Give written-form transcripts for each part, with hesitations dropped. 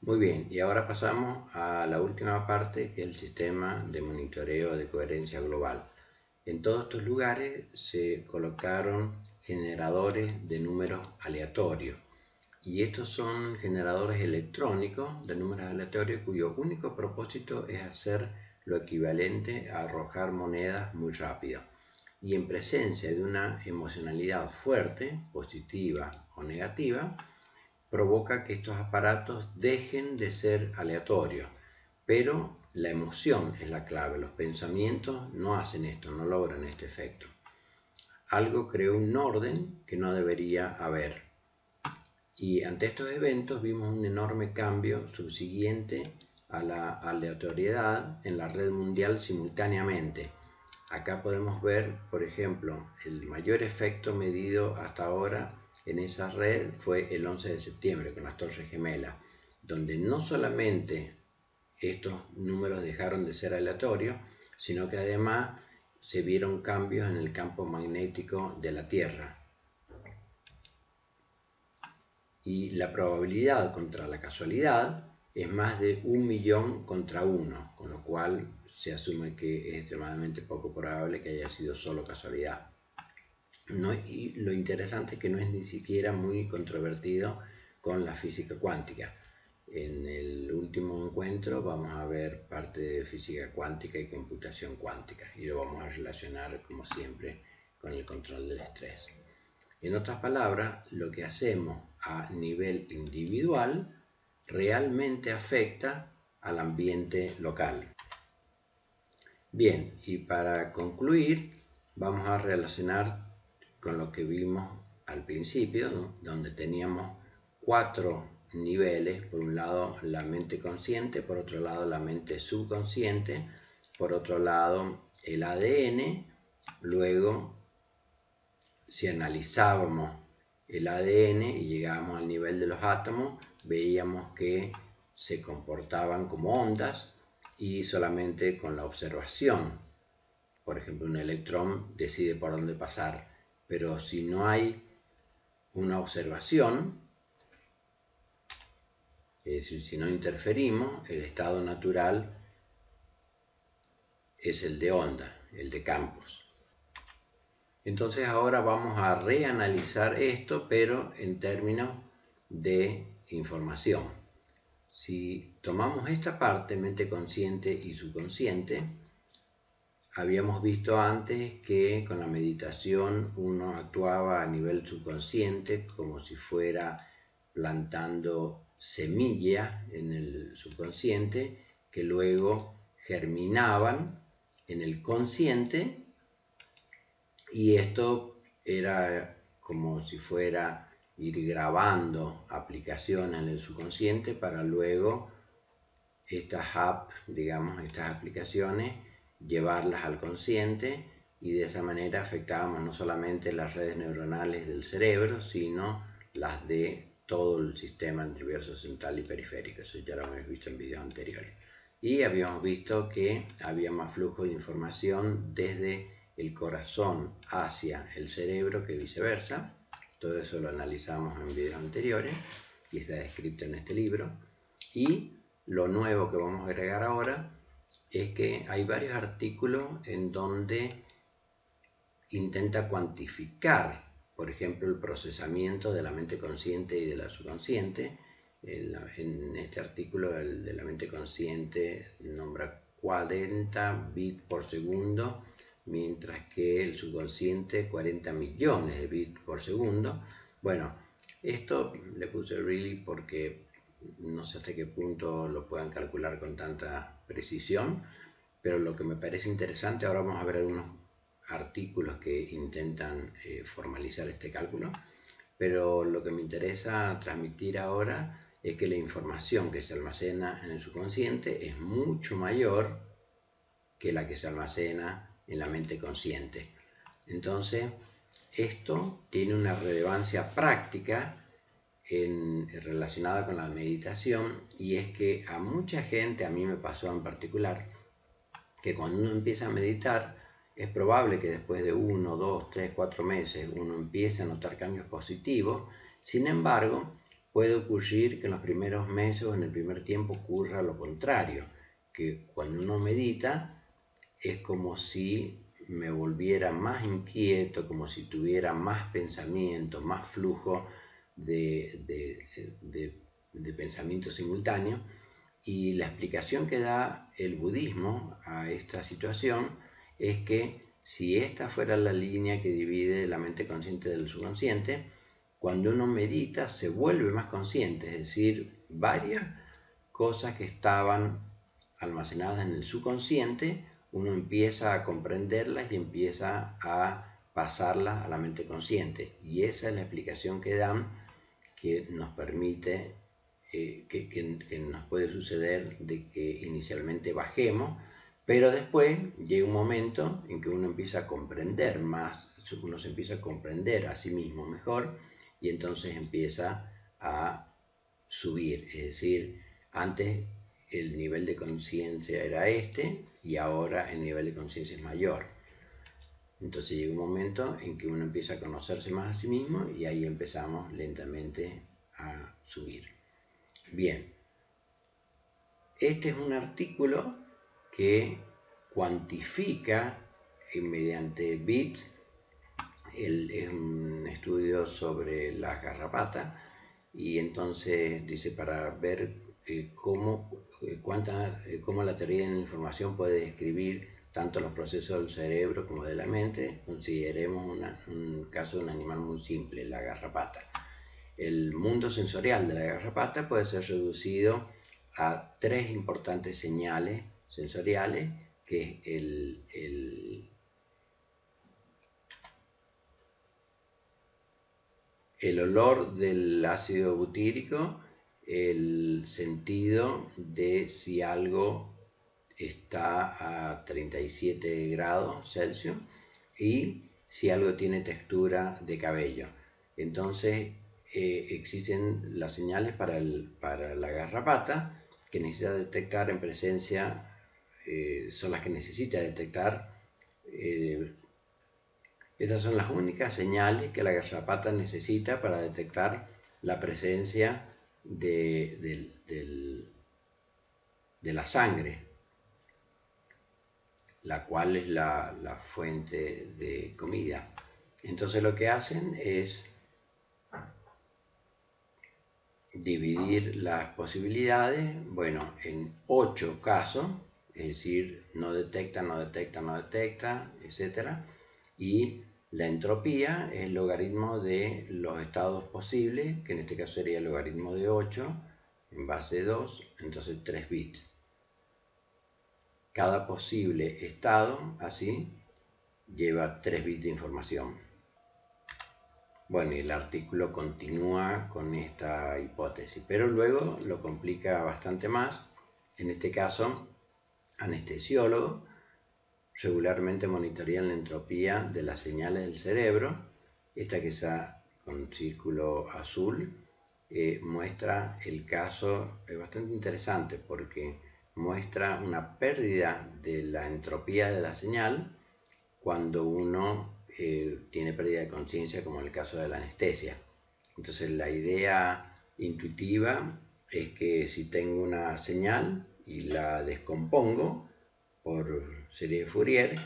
Muy bien, y ahora pasamos a la última parte, que es el sistema de monitoreo de coherencia global. En todos estos lugares se colocaron generadores de números aleatorios, y estos son generadores electrónicos de números aleatorios cuyo único propósito es hacer lo equivalente a arrojar monedas muy rápido. Y en presencia de una emocionalidad fuerte, positiva o negativa, provoca que estos aparatos dejen de ser aleatorios. Pero la emoción es la clave, los pensamientos no hacen esto, no logran este efecto. Algo creó un orden que no debería haber. Y ante estos eventos vimos un enorme cambio subsiguiente a la aleatoriedad en la red mundial simultáneamente. Acá podemos ver, por ejemplo, el mayor efecto medido hasta ahora en esa red fue el 11 de septiembre con las Torres Gemelas, donde no solamente estos números dejaron de ser aleatorios, sino que además se vieron cambios en el campo magnético de la Tierra. Y la probabilidad contra la casualidad es más de 1.000.000 contra 1, con lo cual se asume que es extremadamente poco probable que haya sido solo casualidad. Y lo interesante es que no es ni siquiera muy controvertido con la física cuántica. En el último encuentro vamos a ver parte de física cuántica y computación cuántica, y lo vamos a relacionar, como siempre, con el control del estrés. En otras palabras, lo que hacemos a nivel individual realmente afecta al ambiente local. Bien, y para concluir, vamos a relacionar con lo que vimos al principio, ¿no? Donde teníamos 4 niveles: por un lado la mente consciente, por otro lado la mente subconsciente, por otro lado el ADN. Luego, si analizábamos el ADN y llegábamos al nivel de los átomos, veíamos que se comportaban como ondas, y solamente con la observación, por ejemplo, un electrón decide por dónde pasar. Pero si no hay una observación, es decir, si no interferimos, el estado natural es el de onda, el de campos. Entonces ahora vamos a reanalizar esto, pero en términos de información. Si tomamos esta parte, mente consciente y subconsciente, habíamos visto antes que con la meditación uno actuaba a nivel subconsciente como si fuera plantando semillas en el subconsciente que luego germinaban en el consciente, y esto era como si fuera ir grabando aplicaciones en el subconsciente para luego estas apps, digamos, estas aplicaciones, llevarlas al consciente, y de esa manera afectábamos no solamente las redes neuronales del cerebro, sino las de todo el sistema nervioso central y periférico. Eso ya lo hemos visto en videos anteriores. Y habíamos visto que había más flujo de información desde el corazón hacia el cerebro que viceversa. Todo eso lo analizamos en videos anteriores y está descrito en este libro. Y lo nuevo que vamos a agregar ahora es que hay varios artículos en donde intenta cuantificar, por ejemplo, el procesamiento de la mente consciente y de la subconsciente. En este artículo, el de la mente consciente nombra 40 bits por segundo, mientras que el subconsciente 40 millones de bits por segundo. Bueno, esto le puse really porque no sé hasta qué punto lo puedan calcular con tanta precisión, pero lo que me parece interesante, ahora vamos a ver algunos artículos que intentan formalizar este cálculo, pero lo que me interesa transmitir ahora es que la información que se almacena en el subconsciente es mucho mayor que la que se almacena en la mente consciente. Entonces, esto tiene una relevancia práctica relacionada con la meditación, y es que a mucha gente, a mí me pasó en particular, que cuando uno empieza a meditar, es probable que después de 1, 2, 3, 4 meses uno empiece a notar cambios positivos. Sin embargo, puede ocurrir que en los primeros meses o en el primer tiempo ocurra lo contrario, que cuando uno medita es como si me volviera más inquieto, como si tuviera más pensamiento, más flujo de pensamiento simultáneo. Y la explicación que da el budismo a esta situación es que si esta fuera la línea que divide la mente consciente del subconsciente, cuando uno medita se vuelve más consciente, es decir, varias cosas que estaban almacenadas en el subconsciente, uno empieza a comprenderlas y empieza a pasarlas a la mente consciente. Y esa es la explicación que dan, que nos permite, que nos puede suceder de que inicialmente bajemos, pero después llega un momento en que uno empieza a comprender más, uno se empieza a comprender a sí mismo mejor y entonces empieza a subir. Es decir, antes el nivel de conciencia era este y ahora el nivel de conciencia es mayor. Entonces llega un momento en que uno empieza a conocerse más a sí mismo y ahí empezamos lentamente a subir. Bien, este es un artículo que cuantifica mediante bits, es un estudio sobre las garrapatas, y entonces dice para ver cómo la teoría de la información puede describir tanto los procesos del cerebro como de la mente. Consideremos un caso de un animal muy simple, la garrapata. El mundo sensorial de la garrapata puede ser reducido a tres importantes señales sensoriales, que es el olor del ácido butírico, el sentido de si algo está a 37 grados Celsius y si algo tiene textura de cabello. Entonces existen las señales para la garrapata que necesita detectar en presencia, son las que necesita detectar. Estas son las únicas señales que la garrapata necesita para detectar la presencia de la sangre, la cual es la fuente de comida. Entonces lo que hacen es dividir las posibilidades, bueno, en 8 casos, es decir, no detecta, no detecta, no detecta, etc. Y la entropía es el logaritmo de los estados posibles, que en este caso sería el logaritmo de 8 en base de 2, entonces 3 bits. Cada posible estado, así, lleva 3 bits de información. Bueno, y el artículo continúa con esta hipótesis, pero luego lo complica bastante más. En este caso, anestesiólogos regularmente monitorean la entropía de las señales del cerebro. Esta que está con círculo azul muestra el caso, es bastante interesante porque muestra una pérdida de la entropía de la señal cuando uno tiene pérdida de conciencia, como en el caso de la anestesia. Entonces la idea intuitiva es que si tengo una señal y la descompongo por serie de Fourier,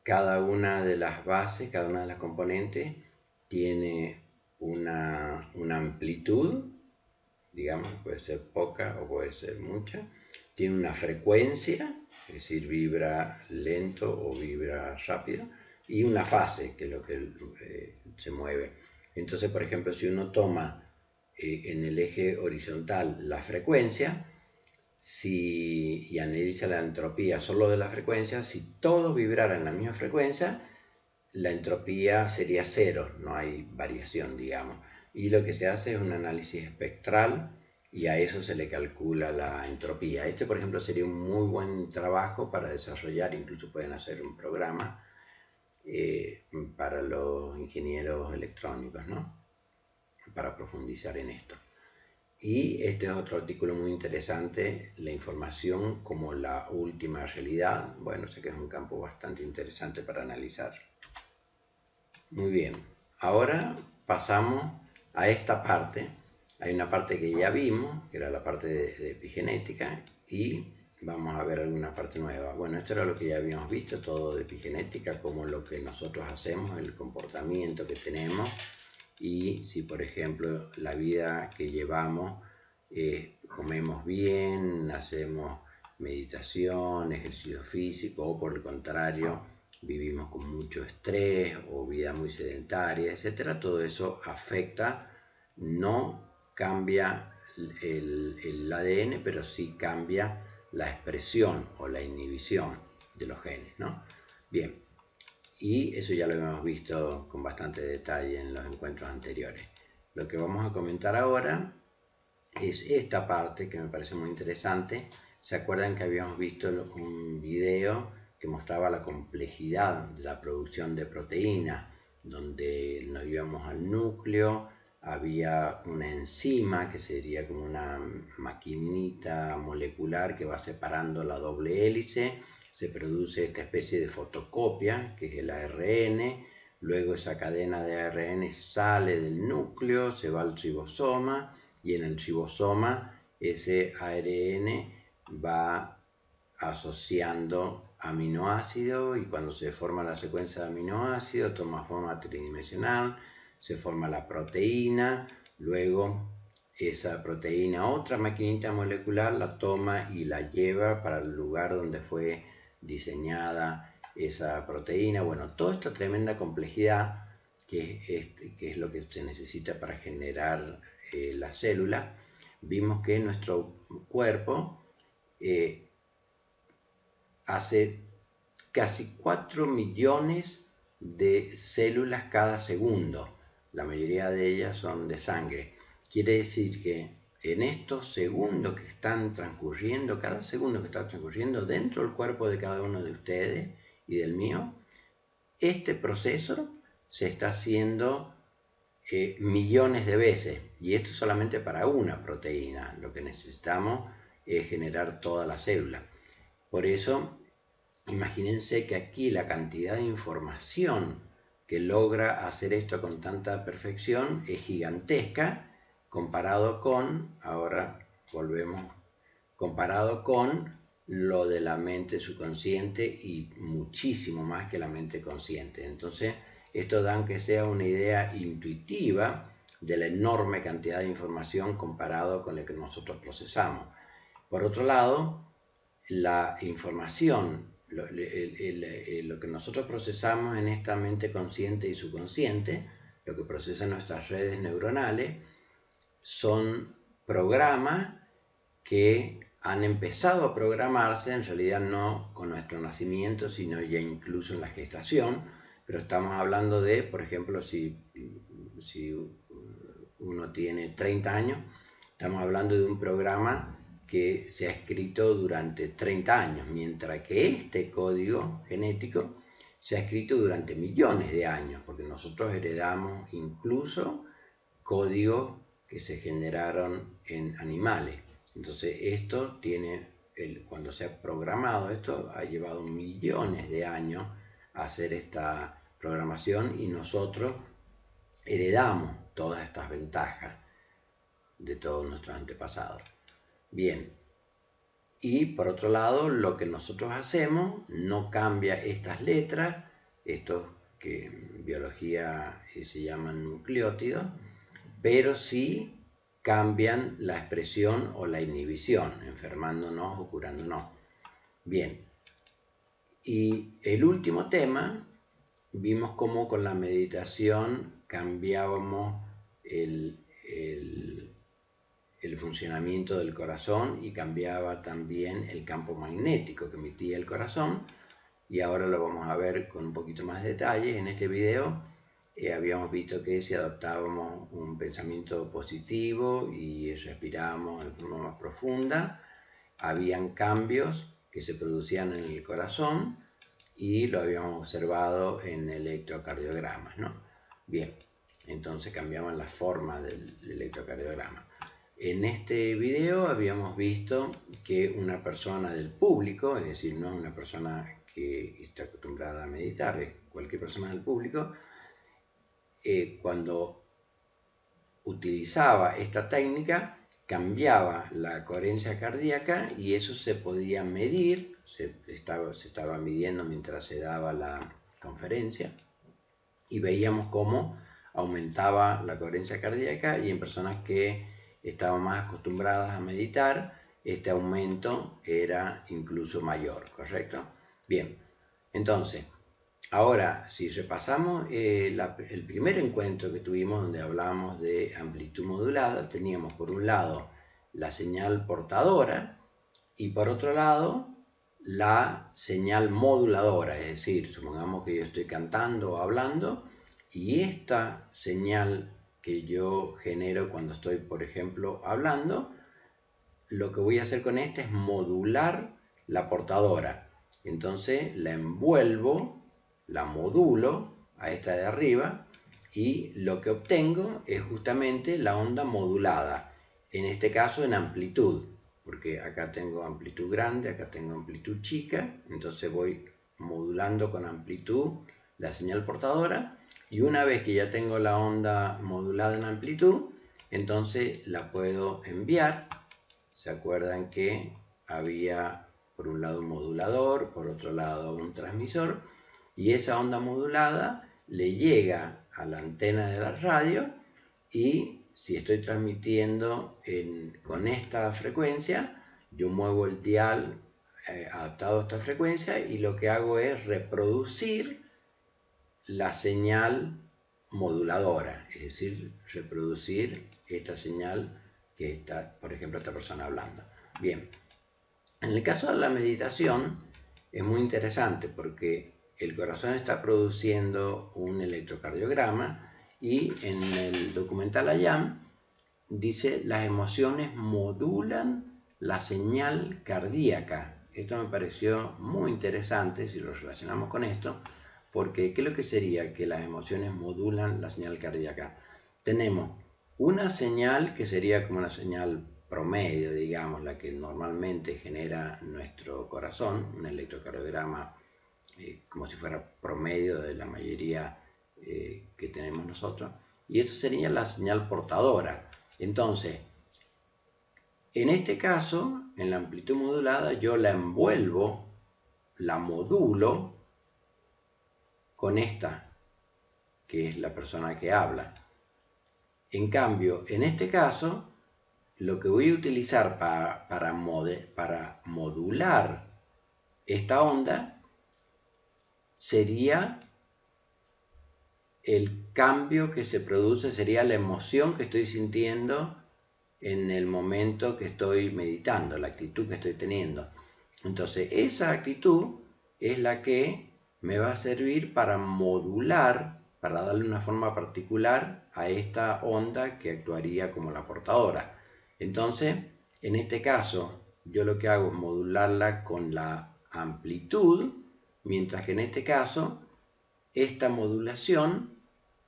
cada una de las bases, cada una de las componentes tiene una amplitud, digamos, puede ser poca o puede ser mucha, tiene una frecuencia, es decir, vibra lento o vibra rápido, y una fase, que es lo que se mueve. Entonces, por ejemplo, si uno toma en el eje horizontal la frecuencia, y analiza la entropía solo de la frecuencia, si todos vibraran en la misma frecuencia, la entropía sería cero, no hay variación, digamos. Y lo que se hace es un análisis espectral y a eso se le calcula la entropía. Este, por ejemplo, sería un muy buen trabajo para desarrollar, incluso pueden hacer un programa para los ingenieros electrónicos, ¿no? Para profundizar en esto. Y este es otro artículo muy interesante, la información como la última realidad. Bueno, sé que es un campo bastante interesante para analizar. Muy bien, ahora pasamos a esta parte Hay una parte que ya vimos, que era la parte de epigenética, y vamos a ver alguna parte nueva. Bueno, esto era lo que ya habíamos visto, todo de epigenética, como lo que nosotros hacemos, el comportamiento que tenemos, y si por ejemplo la vida que llevamos, comemos bien, hacemos meditación, ejercicio físico, o por el contrario, vivimos con mucho estrés o vida muy sedentaria, etcétera. Todo eso afecta, no cambia el ADN, pero sí cambia la expresión o la inhibición de los genes, ¿no? Bien, y eso ya lo hemos visto con bastante detalle en los encuentros anteriores. Lo que vamos a comentar ahora es esta parte que me parece muy interesante. ¿Se acuerdan que habíamos visto un video que mostraba la complejidad de la producción de proteína, donde nos íbamos al núcleo, había una enzima que sería como una maquinita molecular que va separando la doble hélice, se produce esta especie de fotocopia que es el ARN, luego esa cadena de ARN sale del núcleo, se va al ribosoma, y en el ribosoma ese ARN va asociando aminoácidos, y cuando se forma la secuencia de aminoácidos toma forma tridimensional, se forma la proteína, luego esa proteína, otra maquinita molecular la toma y la lleva para el lugar donde fue diseñada esa proteína. Bueno, toda esta tremenda complejidad que es lo que se necesita para generar la célula. Vimos que nuestro cuerpo hace casi 4 millones de células cada segundo. La mayoría de ellas son de sangre. Quiere decir que en estos segundos que están transcurriendo, cada segundo que está transcurriendo dentro del cuerpo de cada uno de ustedes y del mío, este proceso se está haciendo millones de veces, y esto solamente para una proteína. Lo que necesitamos es generar toda la célula. Por eso, imagínense que aquí la cantidad de información que logra hacer esto con tanta perfección es gigantesca comparado con, ahora volvemos, comparado con lo de la mente subconsciente, y muchísimo más que la mente consciente. Entonces, esto da que sea una idea intuitiva de la enorme cantidad de información comparado con la que nosotros procesamos. Por otro lado, la información, lo que nosotros procesamos en esta mente consciente y subconsciente, lo que procesan nuestras redes neuronales, son programas que han empezado a programarse, en realidad no con nuestro nacimiento, sino ya incluso en la gestación, pero estamos hablando de, por ejemplo, si uno tiene 30 años, estamos hablando de un programa que se ha escrito durante 30 años, mientras que este código genético se ha escrito durante millones de años, porque nosotros heredamos incluso códigos que se generaron en animales. Entonces esto tiene, cuando se ha programado esto, ha llevado millones de años a hacer esta programación, y nosotros heredamos todas estas ventajas de todos nuestros antepasados. Bien, y por otro lado, lo que nosotros hacemos no cambia estas letras, estos que en biología se llaman nucleótidos, pero sí cambian la expresión o la inhibición, enfermándonos o curándonos. Bien, y el último tema, vimos cómo con la meditación cambiábamos el funcionamiento del corazón, y cambiaba también el campo magnético que emitía el corazón, y ahora lo vamos a ver con un poquito más de detalle. En este video habíamos visto que si adoptábamos un pensamiento positivo y respirábamos de forma más profunda, habían cambios que se producían en el corazón, y lo habíamos observado en electrocardiogramas, ¿no? Bien, entonces cambiamos la forma del electrocardiograma. En este video habíamos visto que una persona del público, es decir, no una persona que está acostumbrada a meditar, cualquier persona del público, cuando utilizaba esta técnica, cambiaba la coherencia cardíaca y eso se podía medir, se estaba midiendo mientras se daba la conferencia y veíamos cómo aumentaba la coherencia cardíaca y en personas que estaban más acostumbradas a meditar, este aumento era incluso mayor, ¿correcto? Bien, entonces, ahora si repasamos el primer encuentro que tuvimos donde hablábamos de amplitud modulada, teníamos por un lado la señal portadora y por otro lado la señal moduladora, es decir, supongamos que yo estoy cantando o hablando y esta señal que yo genero cuando estoy, por ejemplo, hablando, lo que voy a hacer con esta es modular la portadora. Entonces la envuelvo, la modulo a esta de arriba y lo que obtengo es justamente la onda modulada, en este caso en amplitud, porque acá tengo amplitud grande, acá tengo amplitud chica, entonces voy modulando con amplitud la señal portadora y una vez que ya tengo la onda modulada en amplitud, entonces la puedo enviar. ¿Se acuerdan que había por un lado un modulador, por otro lado un transmisor? Y esa onda modulada le llega a la antena de la radio y si estoy transmitiendo con esta frecuencia, yo muevo el dial adaptado a esta frecuencia y lo que hago es reproducir la señal moduladora, es decir, reproducir esta señal que está, por ejemplo, esta persona hablando. Bien, en el caso de la meditación es muy interesante porque el corazón está produciendo un electrocardiograma y en el documental IAM dice las emociones modulan la señal cardíaca. Esto me pareció muy interesante si lo relacionamos con esto, porque ¿qué es lo que sería que las emociones modulan la señal cardíaca? Tenemos una señal que sería como una señal promedio, digamos, la que normalmente genera nuestro corazón, un electrocardiograma como si fuera promedio de la mayoría que tenemos nosotros, y esto sería la señal portadora. Entonces, en este caso, en la amplitud modulada, yo la envuelvo, la modulo con esta, que es la persona que habla. En cambio, en este caso, lo que voy a utilizar para modular esta onda sería el cambio que se produce, sería la emoción que estoy sintiendo en el momento que estoy meditando, la actitud que estoy teniendo. Entonces, esa actitud es la que me va a servir para modular, para darle una forma particular a esta onda que actuaría como la portadora. Entonces, en este caso, yo lo que hago es modularla con la amplitud, mientras que en este caso, esta modulación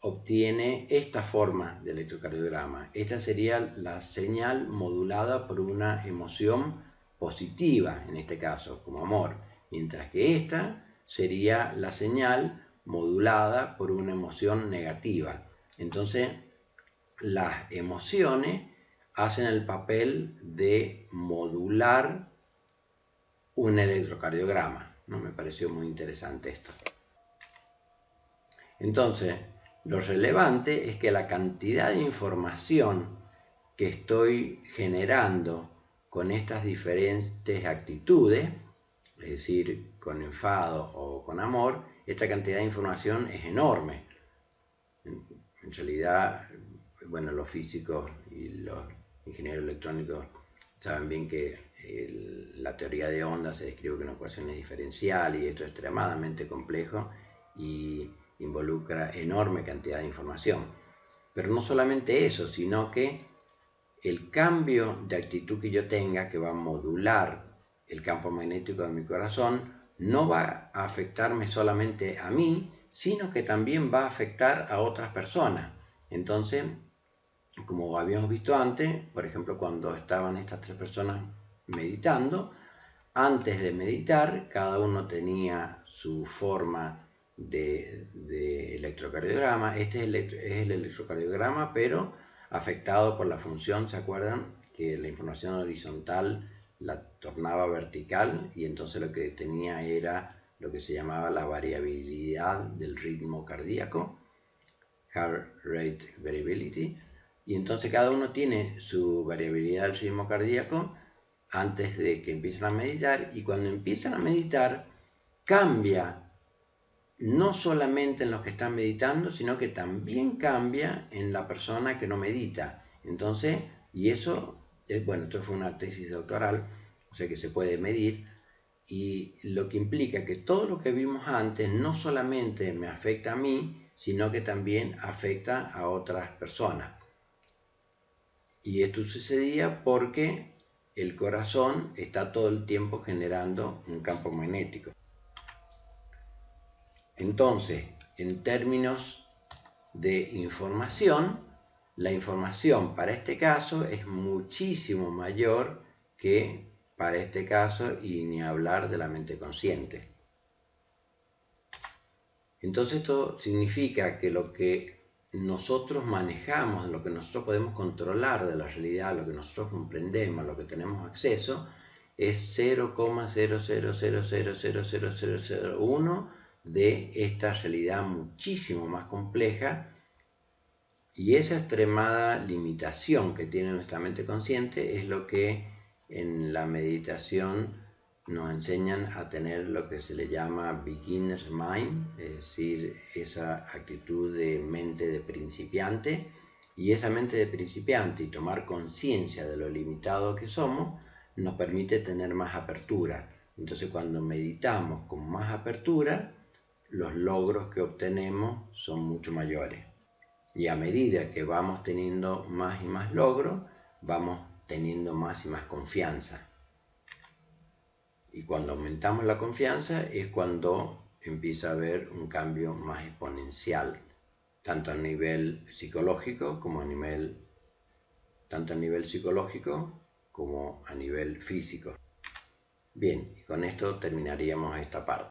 obtiene esta forma de electrocardiograma. Esta sería la señal modulada por una emoción positiva, en este caso, como amor, mientras que esta sería la señal modulada por una emoción negativa. Entonces, las emociones hacen el papel de modular un electrocardiograma, ¿no? Me pareció muy interesante esto. Entonces, lo relevante es que la cantidad de información que estoy generando con estas diferentes actitudes, es decir, con enfado o con amor, esta cantidad de información es enorme. En realidad, bueno, los físicos y los ingenieros electrónicos saben bien que la teoría de ondas se describe con ecuaciones diferenciales y esto es extremadamente complejo y involucra enorme cantidad de información. Pero no solamente eso, sino que el cambio de actitud que yo tenga, que va a modular el campo magnético de mi corazón, no va a afectarme solamente a mí, sino que también va a afectar a otras personas. Entonces, como habíamos visto antes, por ejemplo, cuando estaban estas tres personas meditando, antes de meditar, cada uno tenía su forma de electrocardiograma. Este es el electrocardiograma, pero afectado por la función, ¿se acuerdan? Que la información horizontal la tornaba vertical y entonces lo que tenía era lo que se llamaba la variabilidad del ritmo cardíaco, heart rate variability, y entonces cada uno tiene su variabilidad del ritmo cardíaco antes de que empiecen a meditar, y cuando empiezan a meditar cambia no solamente en los que están meditando, sino que también cambia en la persona que no medita. Entonces, y eso, bueno, esto fue una tesis doctoral, o sea que se puede medir, y lo que implica que todo lo que vimos antes no solamente me afecta a mí, sino que también afecta a otras personas. Y esto sucedía porque el corazón está todo el tiempo generando un campo magnético. Entonces, en términos de información, la información para este caso es muchísimo mayor que para este caso, y ni hablar de la mente consciente. Entonces esto significa que lo que nosotros manejamos, lo que nosotros podemos controlar de la realidad, lo que nosotros comprendemos, lo que tenemos acceso, es 0,000000001 de esta realidad muchísimo más compleja, y esa extremada limitación que tiene nuestra mente consciente es lo que en la meditación nos enseñan a tener lo que se le llama beginner's mind, es decir, esa actitud de mente de principiante, y esa mente de principiante y tomar conciencia de lo limitado que somos nos permite tener más apertura. Entonces cuando meditamos con más apertura, los logros que obtenemos son mucho mayores. Y a medida que vamos teniendo más y más logros, vamos teniendo más y más confianza. Y cuando aumentamos la confianza es cuando empieza a haber un cambio más exponencial, tanto a nivel psicológico como a nivel físico. Bien, y con esto terminaríamos esta parte.